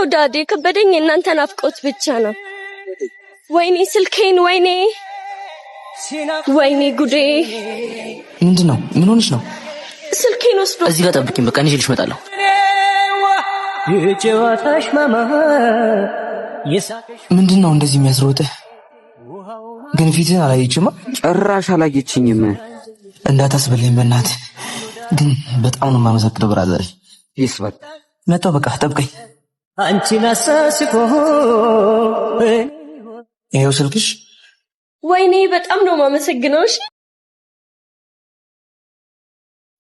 ነው ዳዲ ከበደኝ እናንተ ናፍቆት ብቻ ነው ወይኔ ስልኬን ወይኔ ጉዴ ምንድነው ምን ሆነሽ ነው ስልኬን ወስዶ እዚህ ጋር ጠብቂኝ በቃ እኔ ልጅ እመጣለሁ የጨዋታሽ ማማ ምንድነው እንደዚህ የሚያስሮጥህ ግን ፊትህን አላየችማ ጭራሽ አላየችኝም እንዳታስበለኝ በእናትህ ግን በጣም ነው የማመሰግነው ብራዘር ይስበል መጣሁ በቃ ጠብቀኝ አንቺን አሳስቦ ይኸው ስልክሽ ወይኔ በጣም ነው የማመሰግነው እሺ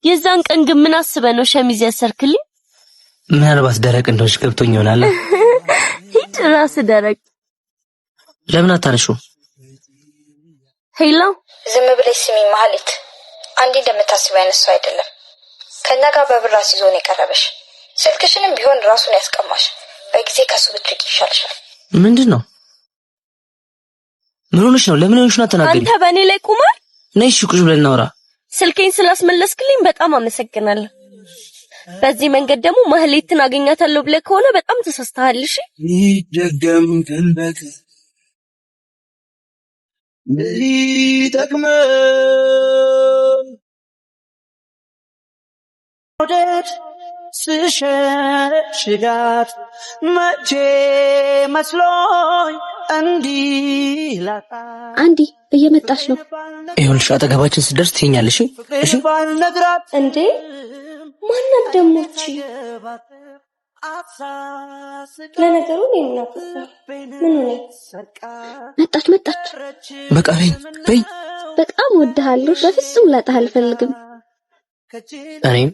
የዛን ቀን ግን ምን አስበህ ነው ሸሚዝ ያሰርክልኝ ምናልባት ደረቅ እንደሆነች ገብቶኝ ይሆናል ሂድ ራስ ደረቅ ለምን አታነሺው ሄሎ ዝም ብለሽ ስሚ ማለት አንዴ እንደምታስበው አይነሱ አይደለም ከኛ ጋር በብራስ ይዞ ነው የቀረበሽ ስልክሽንም ቢሆን ራሱን ያስቀማሽ በጊዜ ከሱ ብትርቂ ይሻልሻል ምንድነው ምን ሆነሽ ነው ለምን ሆነሽ ነው ተናገሪ አንተ በእኔ ላይ ቁማር ነይ ቁጭ ብለን እናውራ ስልኬን ስላስመለስክልኝ በጣም አመሰግናለሁ በዚህ መንገድ ደግሞ ማህሌትን አገኛታለሁ ብለህ ከሆነ በጣም ተሳስተሃል እሺ ይደገም ተንበክ ይጠቅመ ወደድ ስሸሽጋት መቼ መስሎኝ እንዲላታ አንዲ እየመጣሽ ነው ይኸውልሽ አጠገባችን ስደርስ ትይኛለሽ እሺ እንዴ ማንንም ደሞች ለነገሩ ነው ምን ነው መጣች በቃ በይ በጣም ወድሃለሁ በፍጹም ላጣህ አልፈልግም እኔም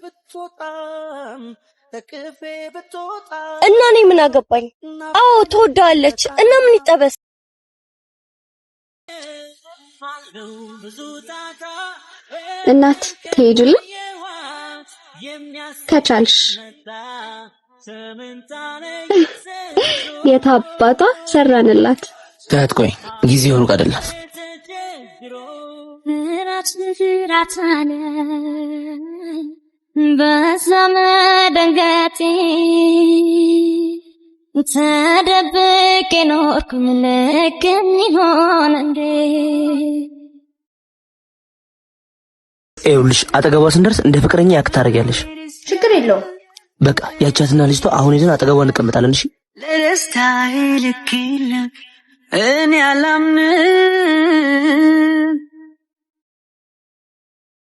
እና እኔ ምን አገባኝ አዎ ትወዳለች እና ምን ይጠበስ እናት ትሄጂልኝ ከቻልሽ የታባቷ ሰራንላት ታት ቆይ ጊዜው ሩቅ አይደለም ራትራታነ በዘመደንገቴ ተደብቄ ኖርኩ ምልክም ይሆን እንዴ ይኸውልሽ አጠገቧ ስንደርስ እንደ ፍቅረኛ ያክት ታደርጊያለሽ ችግር የለውም በቃ ያቻትና ልጅቷ አሁን ይዘን አጠገቧ እንቀመጣለን እሺ ለስታይ ልክለ እኔ አላምንም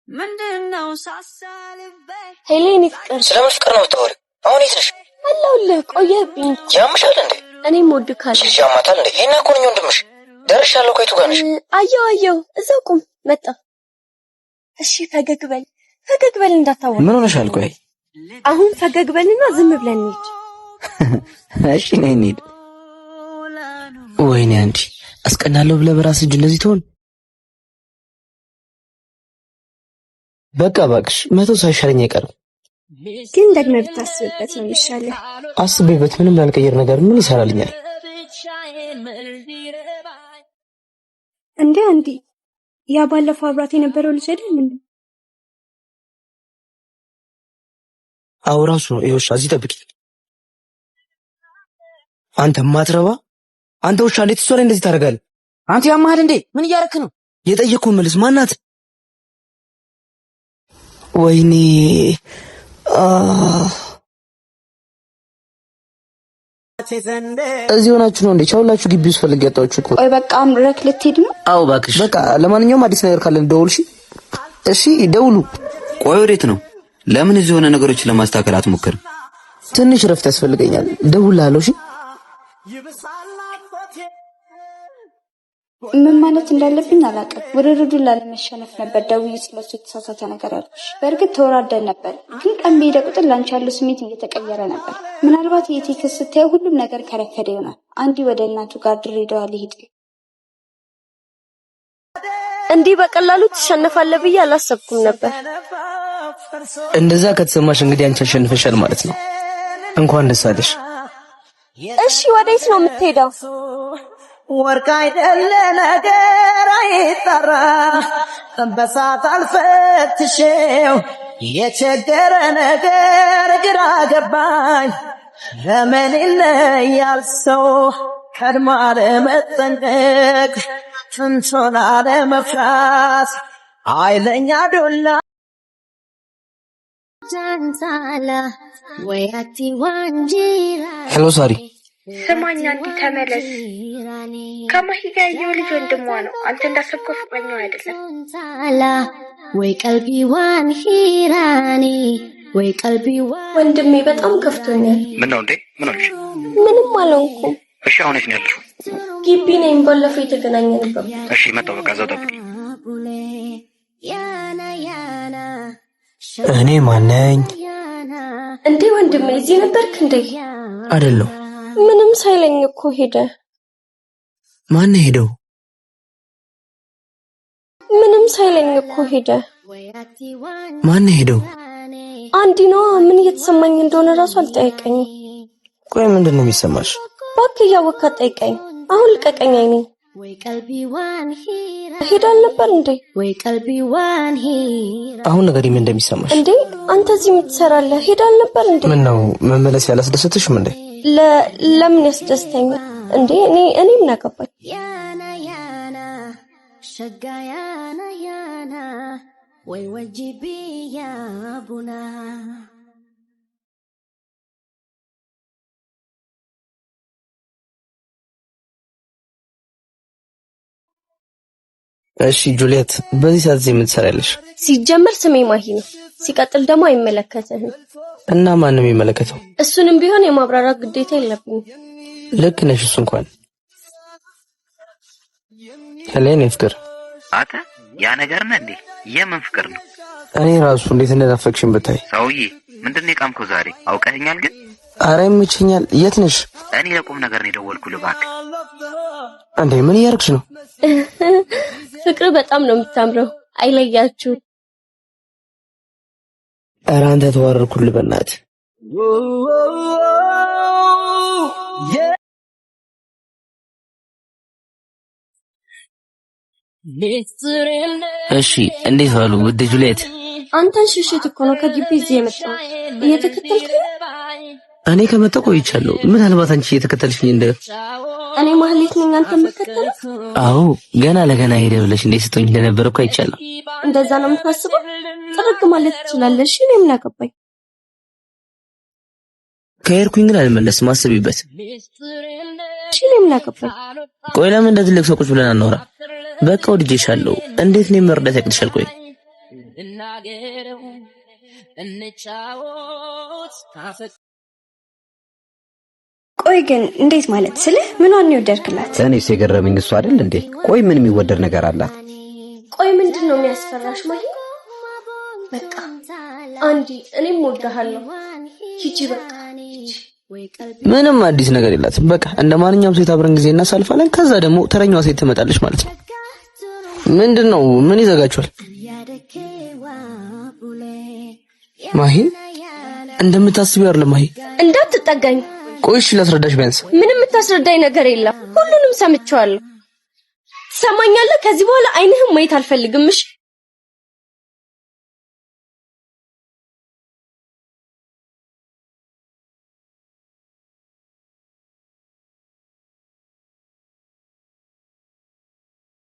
ምንድነው ሳሳልበይ ሄሌኒ ፍቅር ስለምን ፍቅር ነው የምታወሪው አሁን የት ነሽ አለሁልህ ቆየህብኝ ያምሻል እንዴ እኔም ወድካለሁ ያማታል እንዴ እና እኮ ነው ወንድምሽ ደርሻለሁ ከይቱ ጋር ነሽ አየሁ እዛው ቁም መጣ እሺ ፈገግ በል እንዳታወራ ምን ሆነሻል ቆይ አሁን ፈገግ በልና ዝም ብለን እንሂድ እሺ ነይ እንሂድ ወይኔ አንቺ አስቀናለሁ ብለህ በራስህ እጅ እንደዚህ ትሆን በቃ እባክሽ መቶ ሳይሻለኝ አይቀርም ግን ደግመህ ብታስብበት ነው የሚሻለው አስቤበት ምንም ያልቀየር ነገር ምን ይሰራልኛል እንዴ አንዲ ያ ባለፈው አብራት የነበረው ልጅ አይደል እንዴ አውራሱ ነው ይኸውልሽ እዚህ ጠብቂ አንተ ማትረባ አንተ ውሻ እንዴት እሷ ላይ እንደዚህ ታደርጋለህ አንተ ያማህል እንዴ ምን እያረክ ነው የጠየቅኩህ መልስ ማናት ወይኔ እዚህ ሆናችሁ ነው እንዴ ቻውላችሁ ግቢ ውስጥ ፈልግ ያጣችሁ እኮ ቆይ በቃ አምረክ ልትሄድ ነው አው እባክሽ በቃ ለማንኛውም አዲስ ነገር ካለን ደውልሽ እሺ ደውሉ ቆይ ወዴት ነው ለምን እዚህ ሆነ ነገሮችን ለማስተካከል አትሞክርም ትንሽ ረፍት ያስፈልገኛል ደውላለሁ እሺ ምን ማለት እንዳለብኝ አላውቅም ውርርዱን ላለመሸነፍ ነበር ደውዬ ስለሱ የተሳሳተ ነገር ያልኩሽ በእርግጥ ተወራደን ነበር ግን ቀን በሄደ ቁጥር ላንቺ ያለው ስሜት እየተቀየረ ነበር ምናልባት የቴክስ ስታየው ሁሉም ነገር ከረፈደ ይሆናል አንዲ ወደ እናቱ ጋር ድሬዳዋ ሊሄድ እንዲህ በቀላሉ ትሸነፋለህ ብዬ አላሰብኩም ነበር እንደዛ ከተሰማሽ እንግዲህ አንቺ አሸንፈሻል ማለት ነው እንኳን ደስ አለሽ እሺ ወዴት ነው የምትሄደው ወርቅ አይደለ ነገር አይጣራ በሳት አልፈትሽው የቸገረ ነገር ግራ ገባኝ ለምን ይለያል ሰው ቀድሞ አለመጠንቀቅ ትንቶን አለመፍራት ኃይለኛ ዱላ ሄሎ ሳሪ፣ ስማኛ እንዲ ተመለስ። ከማሂ ጋር ያየው ልጅ ወንድሟ ነው። አንተ እንዳሰብከው ፍቅረኛው አይደለም። ወይ ቀልቢዋን ሂራኒ ወይ ቀልቢዋን ወንድሜ በጣም ከፍቶኛል። ምን ነው እንዴ? ምን ሆነሽ? ምንም አልሆንኩም። እሺ አሁን የት ነው ያለሽው? ግቢ ነኝ። ባለፈው የተገናኘንበት። እሺ መጣሁ። በቃ እዛው ጠብቂኝ። እኔ ማነኝ እንዴ? ወንድሜ እዚህ ነበርክ እንዴ? አይደለም። ምንም ሳይለኝ እኮ ሄደ። ማን ሄደው? ምንም ሳይለኝ እኮ ሄደ። ማን ሄደው? አንዲ ነው። ምን እየተሰማኝ እንደሆነ ራሱ አልጠየቀኝም። ቆይ ምንድን ነው የሚሰማሽ? እባክህ እያወቅህ አትጠይቀኝ። አሁን ልቀቀኝ። አይኔ ሄዳል ነበር እንዴ? አሁን ነገር ምን እንደሚሰማሽ እንዴ? አንተ እዚህ የምትሰራለህ? ሄዳል ነበር እንዴ? ምን ነው መመለስ ያላስደሰትሽም እንዴ? ለምን ያስደስተኛል እንዴ? እኔ ምን አገባኝ? ወይ ወጂቢ ያ ቡና እሺ ጁሊየት፣ በዚህ ሰዓት እዚህ ምን ትሰሪያለሽ? ሲጀመር ስሜ ማሂ ነው። ሲቀጥል ደግሞ አይመለከትህም። እና ማንም የሚመለከተው? እሱንም ቢሆን የማብራራት ግዴታ የለብኝም። ልክ ነሽ። እሱ እንኳን ሄሌን ፍቅር አተ ያ ነገር ነው እንዴ? የምን ፍቅር ነው? እኔ ራሱ እንዴት እንደናፈቅሽኝ ብታይ። ሰውዬ ምንድነው የቃምከው ዛሬ? አውቀኸኛል ግን? አረ ይመችኛል። የት ነሽ? እኔ ለቁም ነገር ነው የደወልኩልህ። እባክህ እንዴ ምን እያደረግሽ ነው? ፍቅር በጣም ነው የምታምረው። አይለያችሁ። ኧረ አንተ ተዋረድኩልህ በእናትህ። እሺ እንዴት ዋሉ ውድ ጁሊየት? አንተን ሽሽት እኮ ነው ከግቢ እዚህ የመጣው። እየተከተልከኝ? እኔ ከመጣሁ ቆይቻለሁ። ምናልባት አንቺ እየተከተልሽኝ እንደ እኔ ማህሌት ነኝ አንተ የምትከተለው? አዎ ገና ለገና ሄደ ብለሽ እንዴት ስትሆኝ እንደነበረ እኮ አይቻለሁ። እንደዛ ነው የምታስበው? ጥርግ ማለት ትችላለሽ። እኔ ምን አገባኝ? ከሄድኩኝ ግን አልመለስም። አስቢበት። እኔ ምን አገባኝ? ቆይ ለምን እንደ ትልቅ ሰው ቁጭ ብለን አናወራ? በቃ ወድጄሻለሁ። እንዴት ነው መርዳት ያቅትሻል? ቆይ ቆይ ግን እንዴት ማለት ስልህ ምኗን ይወደድክላት? እኔስ የገረመኝ እሱ አይደል እንዴ? ቆይ ምን የሚወደድ ነገር አላት? ቆይ ምንድነው የሚያስፈራሽ? ማሂ በቃ አንዲ እኔም ወድሃለሁ። ሂጂ በቃ ምንም አዲስ ነገር የላትም። በቃ እንደ ማንኛውም ሴት አብረን ጊዜ እናሳልፋለን። ከዛ ደግሞ ተረኛዋ ሴት ትመጣለች ማለት ነው። ምንድነው? ምን ይዘጋችኋል? ማሂ እንደምታስቢው አይደለም። ማሂ እንዳትጠጋኝ። ቆይ እሺ ላስረዳሽ። ቢያንስ ምንም የምታስረዳኝ ነገር የለም። ሁሉንም ሰምቼዋለሁ። ትሰማኛለህ? ከዚህ በኋላ አይንህም ማየት አልፈልግም። እሺ